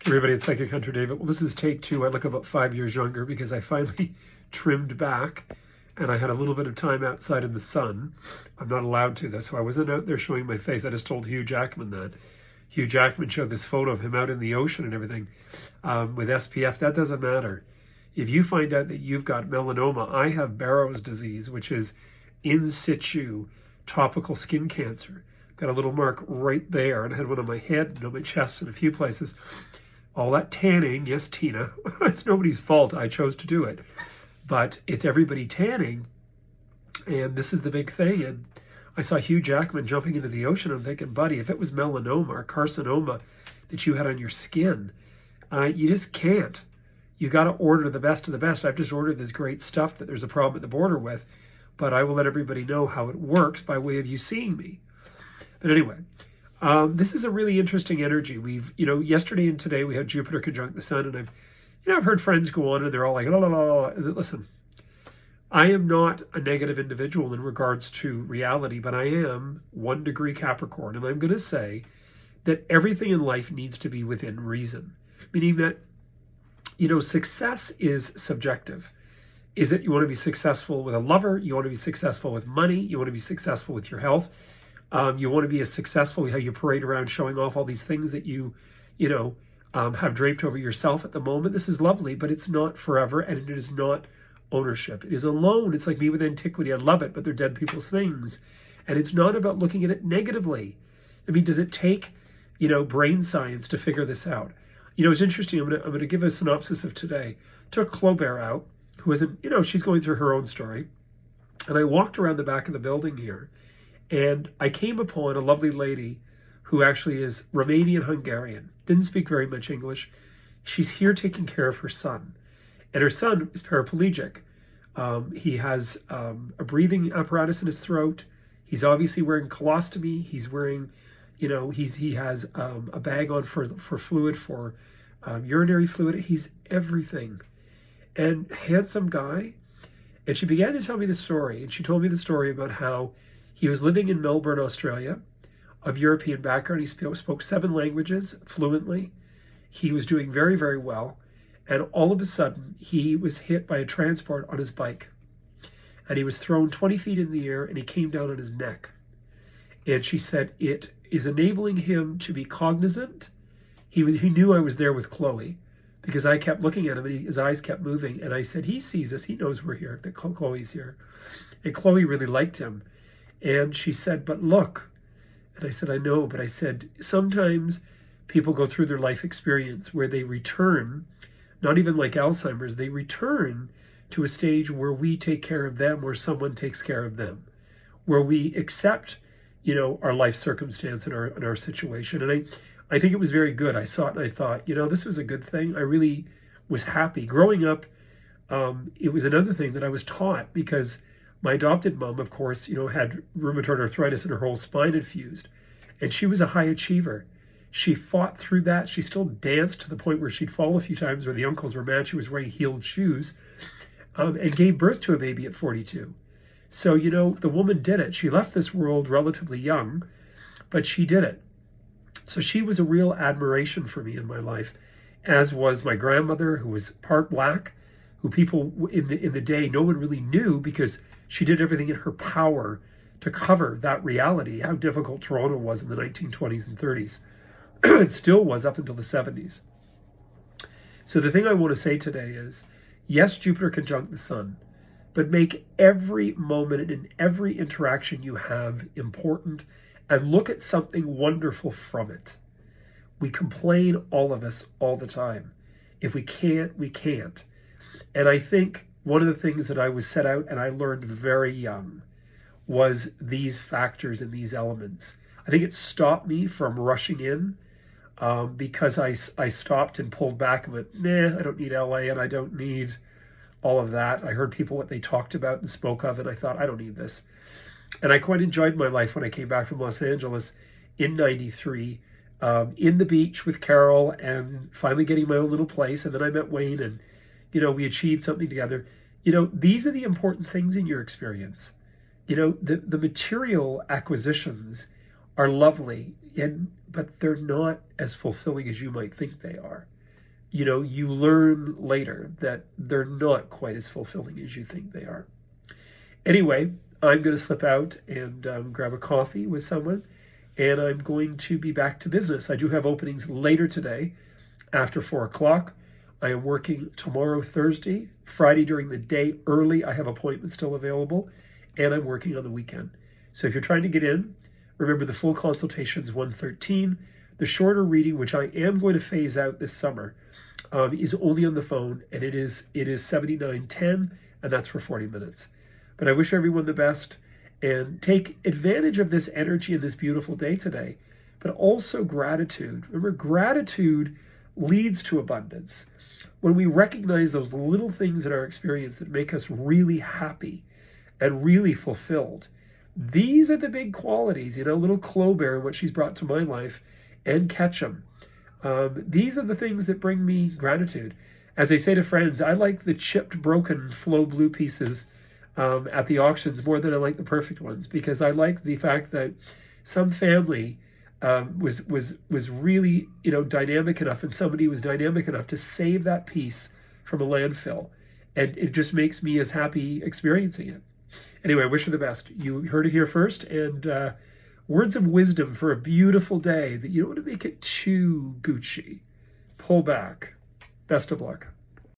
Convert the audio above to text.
Everybody, it's Psychic Hunter David. Well, this is take 2. I look about 5 years younger because I finally trimmed back and I had a little bit of time outside in the sun. I'm not allowed to, though, so I wasn't out there showing my face. I just told Hugh Jackman that. Hugh Jackman showed this photo of him out in the ocean and everything with SPF. That doesn't matter. If you find out that you've got melanoma, I have Barrow's disease, which is in situ topical skin cancer. Got a little mark right there, and I had one on my head and on my chest and a few places. All that tanning, yes, Tina, it's nobody's fault. I chose to do it. But it's everybody tanning, and this is the big thing. And I saw Hugh Jackman jumping into the ocean. I'm thinking, buddy, if it was melanoma or carcinoma that you had on your skin, you just can't. You got to order the best of the best. I've just ordered this great stuff that there's a problem at the border with, but I will let everybody know how it works by way of you seeing me. But anyway, this is a really interesting energy. We've, yesterday and today we had Jupiter conjunct the Sun, and I've heard friends go on and they're all like, la, la, la, la. Listen, I am not a negative individual in regards to reality, but I am 1 degree Capricorn, and I'm going to say that everything in life needs to be within reason, meaning that, success is subjective. Is it you want to be successful with a lover? You want to be successful with money? You want to be successful with your health? You want to be as successful, how you parade around showing off all these things that you have draped over yourself at the moment. This is lovely, but it's not forever, and it is not ownership. It is a loan. It's like me with antiquity. I love it, but they're dead people's things. And it's not about looking at it negatively. I mean, does it take, brain science to figure this out? It's interesting. I'm going to give a synopsis of today. Took Claubert out, who isn't, she's going through her own story. And I walked around the back of the building here, and I came upon a lovely lady who actually is Romanian-Hungarian, didn't speak very much English. She's here taking care of her son. And her son is paraplegic. He has a breathing apparatus in his throat. He's obviously wearing colostomy. He's wearing, he has a bag on for fluid, for urinary fluid. He's everything. And handsome guy. And she began to tell me the story. And she told me the story about how he was living in Melbourne, Australia, of European background. He spoke 7 languages fluently. He was doing very, very well. And all of a sudden, he was hit by a transport on his bike. And he was thrown 20 feet in the air, and he came down on his neck. And she said, it is enabling him to be cognizant. He knew I was there with Chloe, because I kept looking at him, and his eyes kept moving. And I said, he sees us. He knows we're here, that Chloe's here. And Chloe really liked him. And she said, but look. And I said, I know. But I said, sometimes people go through their life experience where they return, not even like Alzheimer's, they return to a stage where we take care of them, where someone takes care of them, where we accept, our life circumstance and our situation. And I think it was very good. I saw it and I thought, this was a good thing. I really was happy. Growing up, it was another thing that I was taught, because my adopted mom, of course, had rheumatoid arthritis and her whole spine had fused. And she was a high achiever. She fought through that. She still danced to the point where she'd fall a few times, where the uncles were mad she was wearing heeled shoes, and gave birth to a baby at 42. So, the woman did it. She left this world relatively young, but she did it. So she was a real admiration for me in my life, as was my grandmother, who was part black, who people in the day, no one really knew, because she did everything in her power to cover that reality, how difficult Toronto was in the 1920s and 30s. It still was up until the 70s. So the thing I want to say today is, yes, Jupiter conjunct the Sun, but make every moment and every interaction you have important, and look at something wonderful from it. We complain, all of us, all the time. If we can't, we can't. And I think one of the things that I was set out, and I learned very young, was these factors and these elements. I think it stopped me from rushing in, because I stopped and pulled back and went, nah, I don't need LA, and I don't need all of that. I heard people what they talked about and spoke of, and I thought, I don't need this. And I quite enjoyed my life when I came back from Los Angeles in 93, in the beach with Carol, and finally getting my own little place. And then I met Wayne, and, we achieved something together. These are the important things in your experience. The material acquisitions are lovely, but they're not as fulfilling as you might think they are. you learn later that they're not quite as fulfilling as you think they are. Anyway, I'm going to slip out and grab a coffee with someone, and I'm going to be back to business. I do have openings later today after 4 o'clock. I am working tomorrow, Thursday, Friday during the day early. I have appointments still available, and I'm working on the weekend. So if you're trying to get in, remember the full consultation is $113. The shorter reading, which I am going to phase out this summer, is only on the phone, and it is $79.10, and that's for 40 minutes. But I wish everyone the best, and take advantage of this energy and this beautiful day today, but also gratitude. Remember, gratitude leads to abundance. When we recognize those little things in our experience that make us really happy and really fulfilled, these are the big qualities. Little Clobear and what she's brought to my life, and Ketchum. These are the things that bring me gratitude. As I say to friends, I like the chipped, broken Flow Blue pieces at the auctions more than I like the perfect ones, because I like the fact that some family was really dynamic enough, and somebody was dynamic enough to save that piece from a landfill, and it just makes me as happy experiencing it. Anyway, I wish her the best. You heard it here first, and words of wisdom for a beautiful day, that you don't want to make it too Gucci. Pull back. Best of luck.